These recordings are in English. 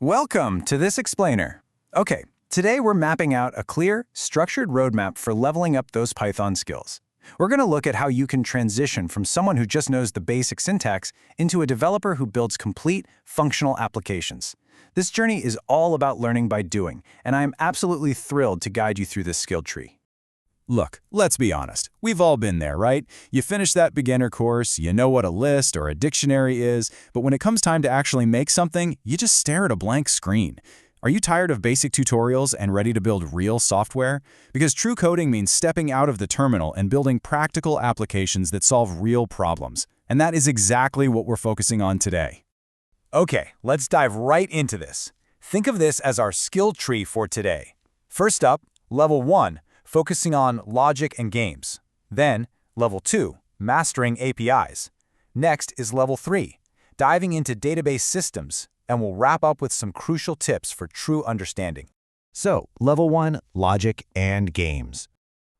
Welcome to this explainer. Okay, today we're mapping out a clear, structured roadmap for leveling up those Python skills. We're going to look at how you can transition from someone who just knows the basic syntax into a developer who builds complete, functional applications. This journey is all about learning by doing, and I am absolutely thrilled to guide you through this skill tree. Look, let's be honest. We've all been there, right? You finish that beginner course, you know what a list or a dictionary is, but when it comes time to actually make something, you just stare at a blank screen. Are you tired of basic tutorials and ready to build real software? Because true coding means stepping out of the terminal and building practical applications that solve real problems. And that is exactly what we're focusing on today. Okay, let's dive right into this. Think of this as our skill tree for today. First up, level 1. Focusing on logic and games. Then, level 2, mastering APIs. Next is level 3, diving into database systems, and we'll wrap up with some crucial tips for true understanding. So, level 1, logic and games.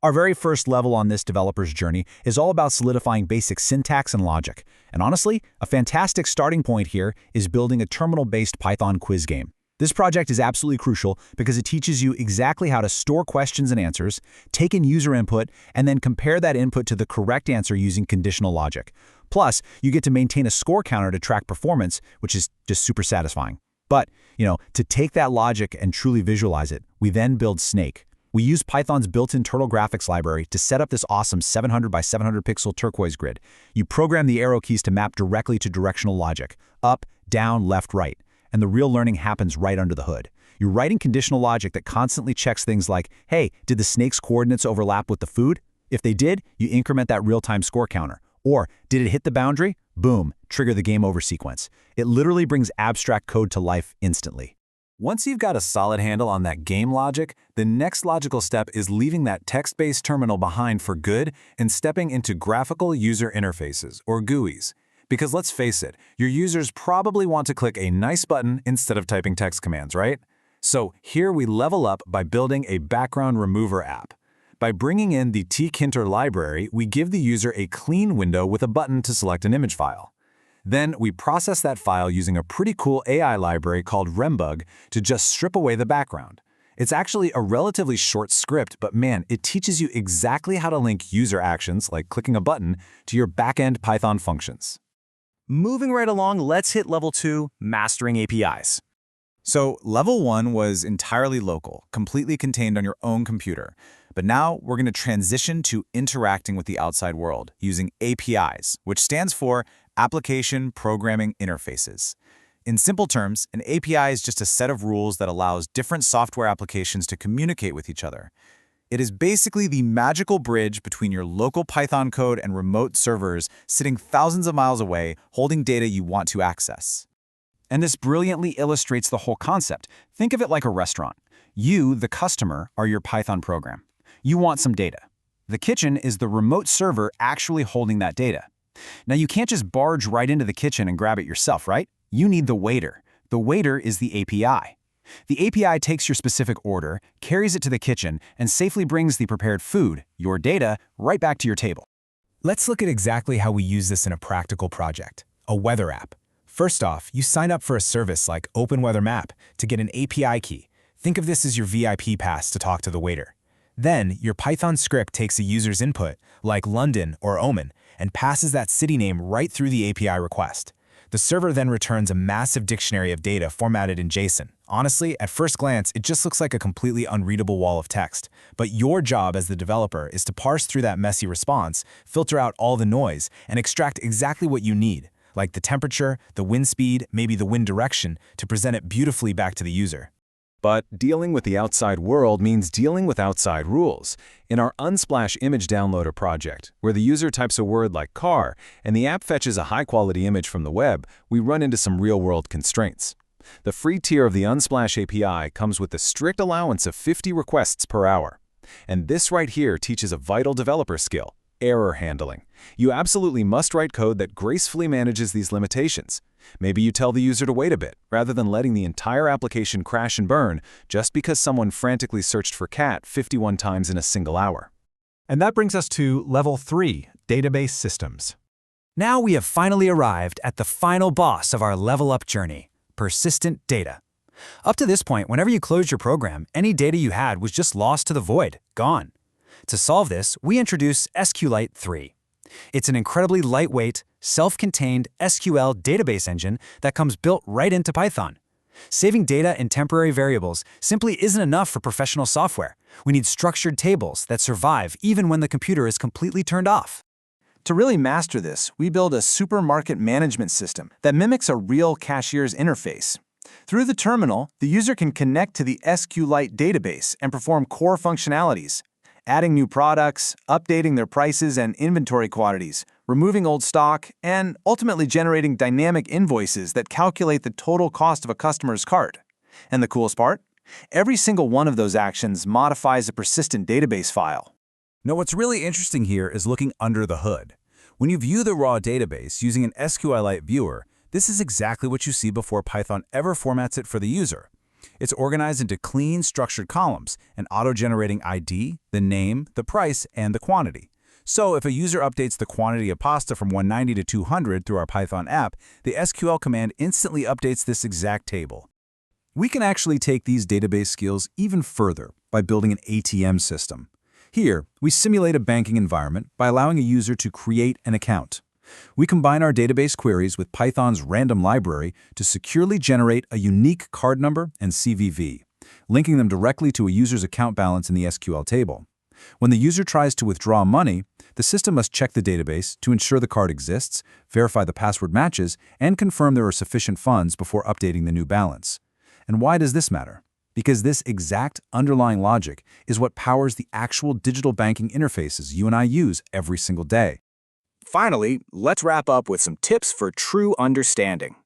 Our very first level on this developer's journey is all about solidifying basic syntax and logic. And honestly, a fantastic starting point here is building a terminal-based Python quiz game. This project is absolutely crucial because it teaches you exactly how to store questions and answers, take in user input, and then compare that input to the correct answer using conditional logic. Plus, you get to maintain a score counter to track performance, which is just super satisfying. But, to take that logic and truly visualize it, we then build Snake. We use Python's built-in turtle graphics library to set up this awesome 700 by 700 pixel turquoise grid. You program the arrow keys to map directly to directional logic, up, down, left, right. And the real learning happens right under the hood. You're writing conditional logic that constantly checks things like, hey, did the snake's coordinates overlap with the food? If they did, you increment that real-time score counter. Or, did it hit the boundary? Boom, trigger the game over sequence. It literally brings abstract code to life instantly. Once you've got a solid handle on that game logic, the next logical step is leaving that text-based terminal behind for good and stepping into graphical user interfaces, or GUIs. Because let's face it, your users probably want to click a nice button instead of typing text commands, right? So here we level up by building a background remover app. By bringing in the tkinter library, we give the user a clean window with a button to select an image file. Then we process that file using a pretty cool AI library called Rembug to just strip away the background. It's actually a relatively short script, but man, it teaches you exactly how to link user actions, like clicking a button, to your backend Python functions. Moving right along, let's hit level 2, mastering APIs. So level 1 was entirely local, completely contained on your own computer. But now we're going to transition to interacting with the outside world using APIs, which stands for Application Programming Interfaces. In simple terms, an API is just a set of rules that allows different software applications to communicate with each other. It is basically the magical bridge between your local Python code and remote servers sitting thousands of miles away holding data you want to access. And this brilliantly illustrates the whole concept. Think of it like a restaurant. You, the customer, are your Python program. You want some data. The kitchen is the remote server actually holding that data. Now, you can't just barge right into the kitchen and grab it yourself, right? You need the waiter. The waiter is the API. The API takes your specific order, carries it to the kitchen, and safely brings the prepared food, your data, right back to your table. Let's look at exactly how we use this in a practical project, a weather app. First off, you sign up for a service like Open Weather Map to get an API key. Think of this as your VIP pass to talk to the waiter. Then, your Python script takes a user's input, like London or Oman, and passes that city name right through the API request. The server then returns a massive dictionary of data formatted in JSON. Honestly, at first glance, it just looks like a completely unreadable wall of text. But your job as the developer is to parse through that messy response, filter out all the noise, and extract exactly what you need, like the temperature, the wind speed, maybe the wind direction, to present it beautifully back to the user. But dealing with the outside world means dealing with outside rules. In our Unsplash image downloader project, where the user types a word like car and the app fetches a high-quality image from the web, we run into some real-world constraints. The free tier of the Unsplash API comes with a strict allowance of 50 requests per hour. And this right here teaches a vital developer skill: error handling. You absolutely must write code that gracefully manages these limitations. Maybe you tell the user to wait a bit, rather than letting the entire application crash and burn just because someone frantically searched for cat 51 times in a single hour. And that brings us to level 3, database systems. Now we have finally arrived at the final boss of our level up journey, persistent data. Up to this point, whenever you closed your program, any data you had was just lost to the void, gone. To solve this, we introduce SQLite 3. It's an incredibly lightweight, self-contained SQL database engine that comes built right into Python. Saving data in temporary variables simply isn't enough for professional software. We need structured tables that survive even when the computer is completely turned off. To really master this, we build a supermarket management system that mimics a real cashier's interface. Through the terminal, the user can connect to the SQLite database and perform core functionalities, adding new products, updating their prices and inventory quantities, removing old stock, and ultimately generating dynamic invoices that calculate the total cost of a customer's cart. And the coolest part? Every single one of those actions modifies a persistent database file. Now, what's really interesting here is looking under the hood. When you view the raw database using an SQLite viewer, this is exactly what you see before Python ever formats it for the user. It's organized into clean, structured columns and auto-generating ID, the name, the price, and the quantity. So if a user updates the quantity of pasta from 190 to 200 through our Python app, the SQL command instantly updates this exact table. We can actually take these database skills even further by building an ATM system. Here, we simulate a banking environment by allowing a user to create an account. We combine our database queries with Python's random library to securely generate a unique card number and CVV, linking them directly to a user's account balance in the SQL table. When the user tries to withdraw money, the system must check the database to ensure the card exists, verify the password matches, and confirm there are sufficient funds before updating the new balance. And why does this matter? Because this exact underlying logic is what powers the actual digital banking interfaces you and I use every single day. Finally, let's wrap up with some tips for true understanding.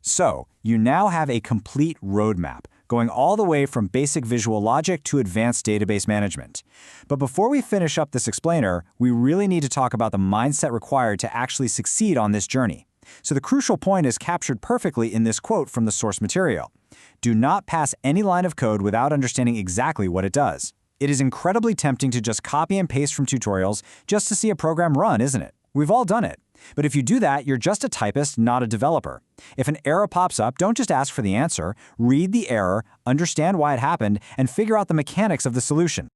So, you now have a complete roadmap, going all the way from basic visual logic to advanced database management. But before we finish up this explainer, we really need to talk about the mindset required to actually succeed on this journey. So the crucial point is captured perfectly in this quote from the source material. Do not pass any line of code without understanding exactly what it does. It is incredibly tempting to just copy and paste from tutorials just to see a program run, isn't it? We've all done it. But if you do that, you're just a typist, not a developer. If an error pops up, don't just ask for the answer. Read the error, understand why it happened, and figure out the mechanics of the solution.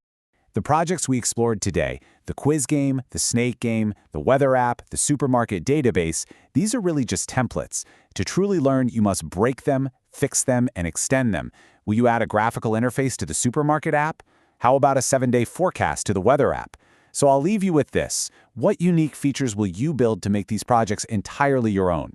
The projects we explored today, the quiz game, the snake game, the weather app, the supermarket database, these are really just templates. To truly learn, you must break them, fix them, and extend them. Will you add a graphical interface to the supermarket app? How about a 7-day forecast to the weather app? So I'll leave you with this. What unique features will you build to make these projects entirely your own?